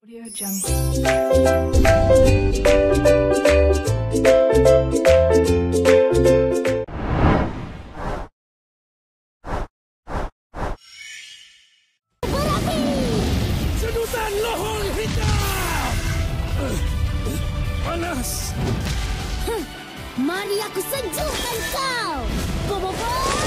Audio Jungle. Sedutan lohong hitam! Panas! Mari aku sejukkan kau! Boboiboy!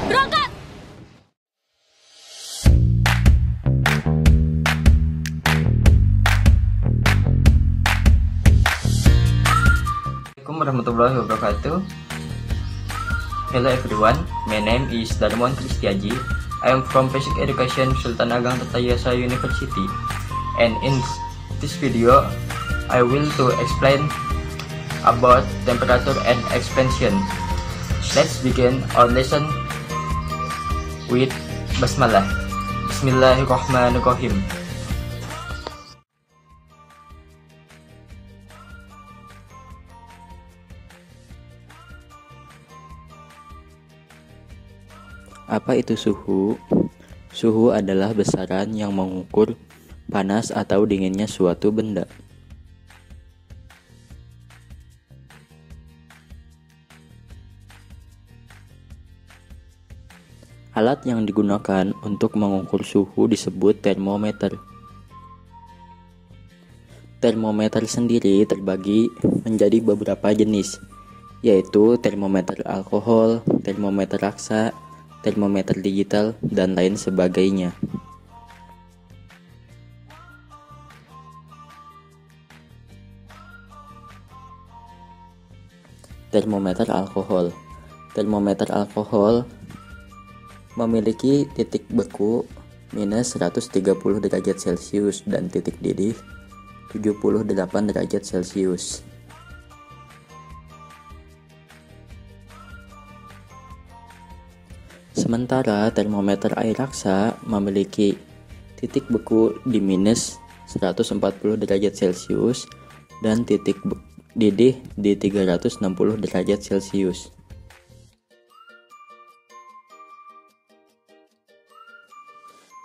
Berangkat! Assalamualaikum warahmatullahi wabarakatuh. Hello everyone, my name is Darmon Kristiaji. I am from Basic Education Sultan Ageng Tirtayasa University, and in this video I will to explain about temperature and expansion. Let's begin our lesson with basmalah. Bismillahirrahmanirrahim. Apa itu suhu? Suhu adalah besaran yang mengukur panas atau dinginnya suatu benda. Alat yang digunakan untuk mengukur suhu disebut termometer. Termometer sendiri terbagi menjadi beberapa jenis, yaitu termometer alkohol, termometer raksa, termometer digital, dan lain sebagainya. Termometer alkohol. Termometer alkohol memiliki titik beku minus 130 derajat Celcius dan titik didih 78 derajat Celcius. Sementara termometer air raksa memiliki titik beku di minus 140 derajat Celcius dan titik didih di 360 derajat Celcius.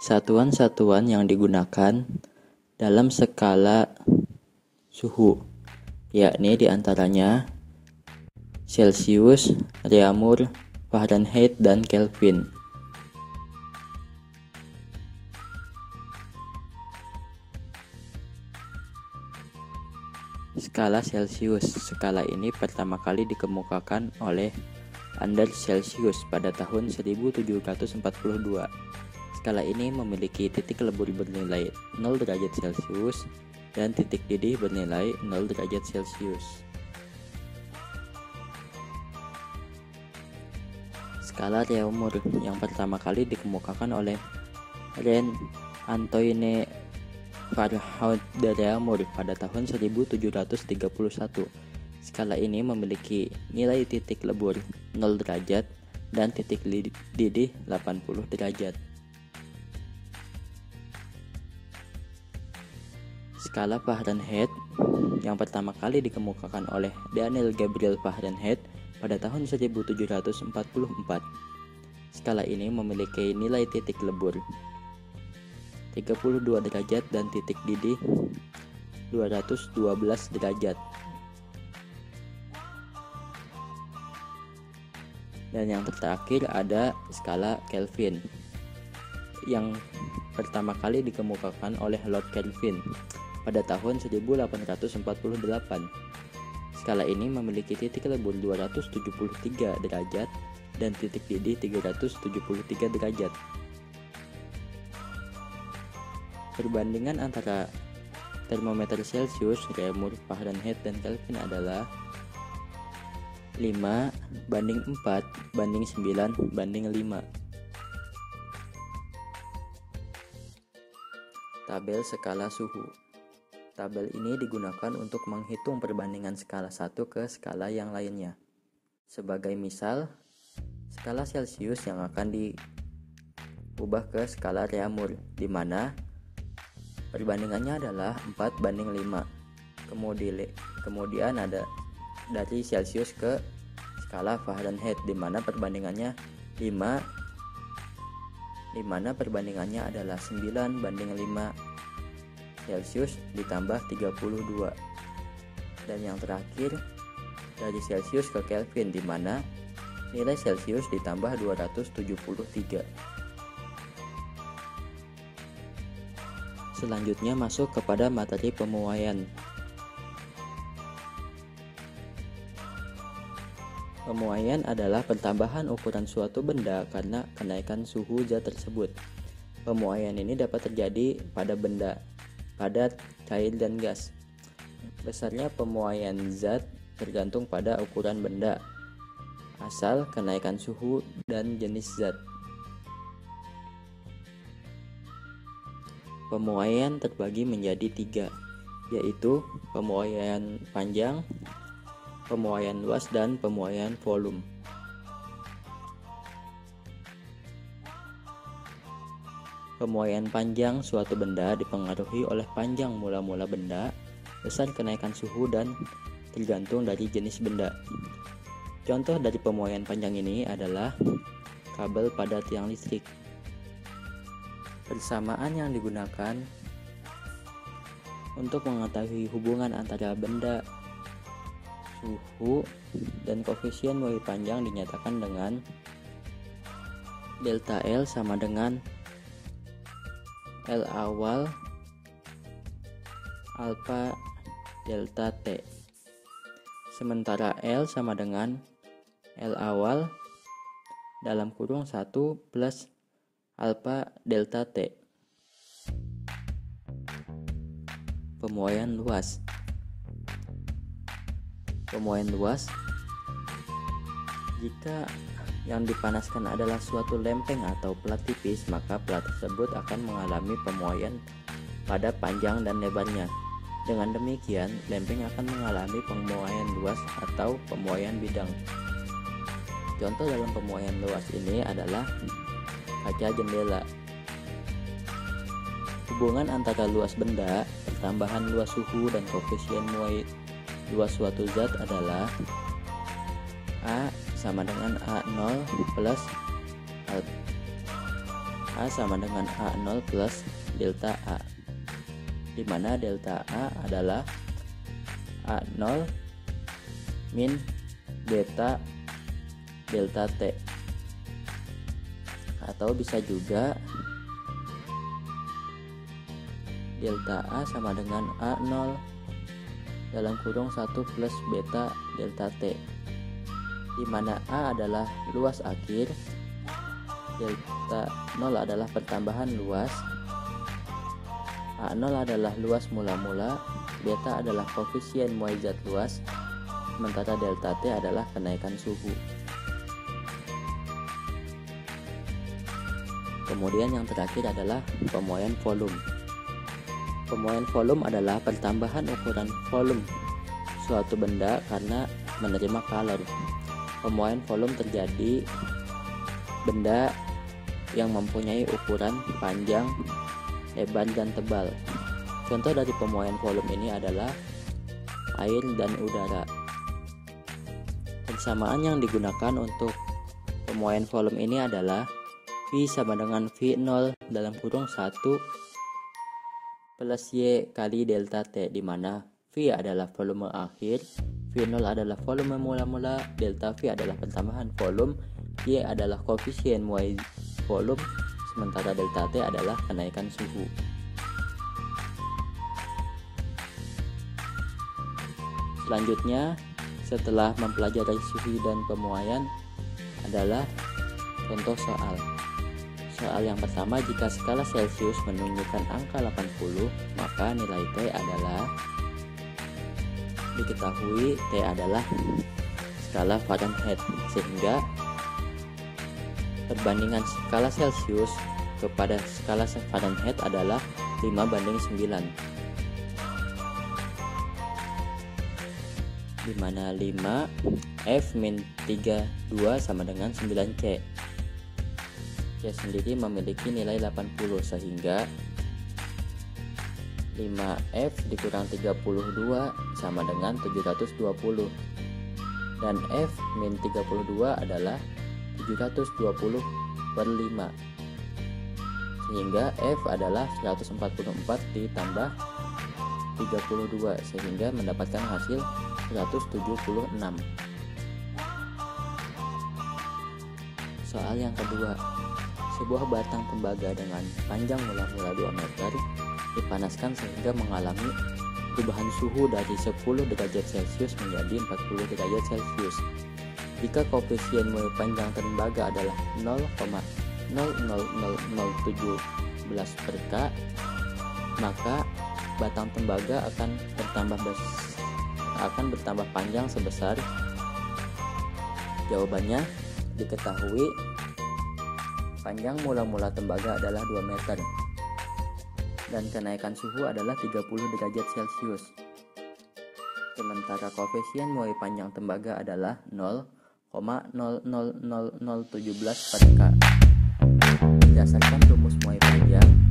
Satuan-satuan yang digunakan dalam skala suhu, yakni diantaranya Celsius, Reaumur, Fahrenheit, dan Kelvin. Skala Celsius. Skala ini pertama kali dikemukakan oleh Anders Celsius pada tahun 1742. Skala ini memiliki titik lebur bernilai 0 derajat Celcius dan titik didih bernilai 0 derajat Celcius. Skala Reaumur yang pertama kali dikemukakan oleh Reine Antoine Farhout de Reaumur pada tahun 1731. Skala ini memiliki nilai titik lebur 0 derajat dan titik didih 80 derajat. Skala Fahrenheit yang pertama kali dikemukakan oleh Daniel Gabriel Fahrenheit pada tahun 1744. Skala ini memiliki nilai titik lebur 32 derajat dan titik didih 212 derajat. Dan yang terakhir ada skala Kelvin yang pertama kali dikemukakan oleh Lord Kelvin pada tahun 1848. Skala ini memiliki titik lebur 273 derajat dan titik didih 373 derajat. Perbandingan antara termometer Celsius, Reaumur, Fahrenheit, dan Kelvin adalah 5:4:9:5. Tabel skala suhu. Tabel ini digunakan untuk menghitung perbandingan skala 1 ke skala yang lainnya. Sebagai misal, skala Celsius yang akan diubah ke skala Reaumur, di mana perbandingannya adalah 4:5. Kemudian ada dari Celsius ke skala Fahrenheit, di mana perbandingannya 5, di mana perbandingannya adalah 9:5 Celsius ditambah 32. Dan yang terakhir dari Celsius ke Kelvin, di mana nilai Celsius ditambah 273. Selanjutnya masuk kepada materi pemuaian. Pemuaian adalah pertambahan ukuran suatu benda karena kenaikan suhu zat tersebut. Pemuaian ini dapat terjadi pada benda, padat, cair, dan gas. Besarnya pemuaian zat tergantung pada ukuran benda, asal, kenaikan suhu, dan jenis zat. Pemuaian terbagi menjadi 3, yaitu pemuaian panjang, pemuaian luas, dan pemuaian volume. Pemuaian panjang suatu benda dipengaruhi oleh panjang mula-mula benda, besar kenaikan suhu, dan tergantung dari jenis benda. Contoh dari pemuaian panjang ini adalah kabel pada tiang listrik. Persamaan yang digunakan untuk mengetahui hubungan antara benda, suhu, dan koefisien muai panjang dinyatakan dengan delta L sama dengan L awal alfa delta T, sementara L sama dengan L awal dalam kurung 1 plus alfa delta T. Pemuaian luas. Pemuaian luas, jika yang dipanaskan adalah suatu lempeng atau plat tipis, maka plat tersebut akan mengalami pemuaian pada panjang dan lebarnya. Dengan demikian, lempeng akan mengalami pemuaian luas atau pemuaian bidang. Contoh dalam pemuaian luas ini adalah kaca jendela. Hubungan antara luas benda, pertambahan luas suhu, dan koefisien muai luas suatu zat adalah A sama dengan A0 plus A sama dengan A0 plus delta A, di mana delta A adalah A0 min beta delta T, atau bisa juga delta A sama dengan A0 dalam kurung 1 plus beta delta T, di mana A adalah luas akhir, delta 0 adalah pertambahan luas, A0 adalah luas mula-mula, beta adalah koefisien muai zat luas, sementara delta T adalah kenaikan suhu. Kemudian yang terakhir adalah pemuaian volume. Pemuaian volume adalah pertambahan ukuran volume suatu benda karena menerima kalor. Pemuaian volume terjadi benda yang mempunyai ukuran panjang, lebar, dan tebal. Contoh dari pemuaian volume ini adalah air dan udara. Persamaan yang digunakan untuk pemuaian volume ini adalah V sama dengan V0 dalam kurung 1 plus Y kali delta T, di mana V adalah volume akhir, V0 adalah volume mula-mula, delta V adalah pertambahan volume, Y adalah koefisien muai volume, sementara delta T adalah kenaikan suhu. Selanjutnya, setelah mempelajari suhu dan pemuaian adalah contoh soal. Soal yang pertama, jika skala Celsius menunjukkan angka 80, maka nilai T adalah, diketahui T adalah skala Fahrenheit, sehingga perbandingan skala Celsius kepada skala Fahrenheit adalah 5:9. di mana 5F min 32 sama dengan 9C. C sendiri memiliki nilai 80 sehingga 5F dikurang 32 sama dengan 720, dan F min 32 adalah 720 per 5, sehingga F adalah 144 ditambah 32 sehingga mendapatkan hasil 176. Soal yang kedua, sebuah batang tembaga dengan panjang mula-mula 2 meter dipanaskan sehingga mengalami perubahan suhu dari 10 derajat Celcius menjadi 40 derajat Celcius. Jika koefisien muai panjang tembaga adalah 0,00017 per K, maka batang tembaga akan bertambah panjang sebesar. Jawabannya diketahui panjang mula-mula tembaga adalah 2 meter dan kenaikan suhu adalah 30 derajat Celcius. Sementara koefisien muai panjang tembaga adalah 0,00017 per K. Berdasarkan rumus muai panjang,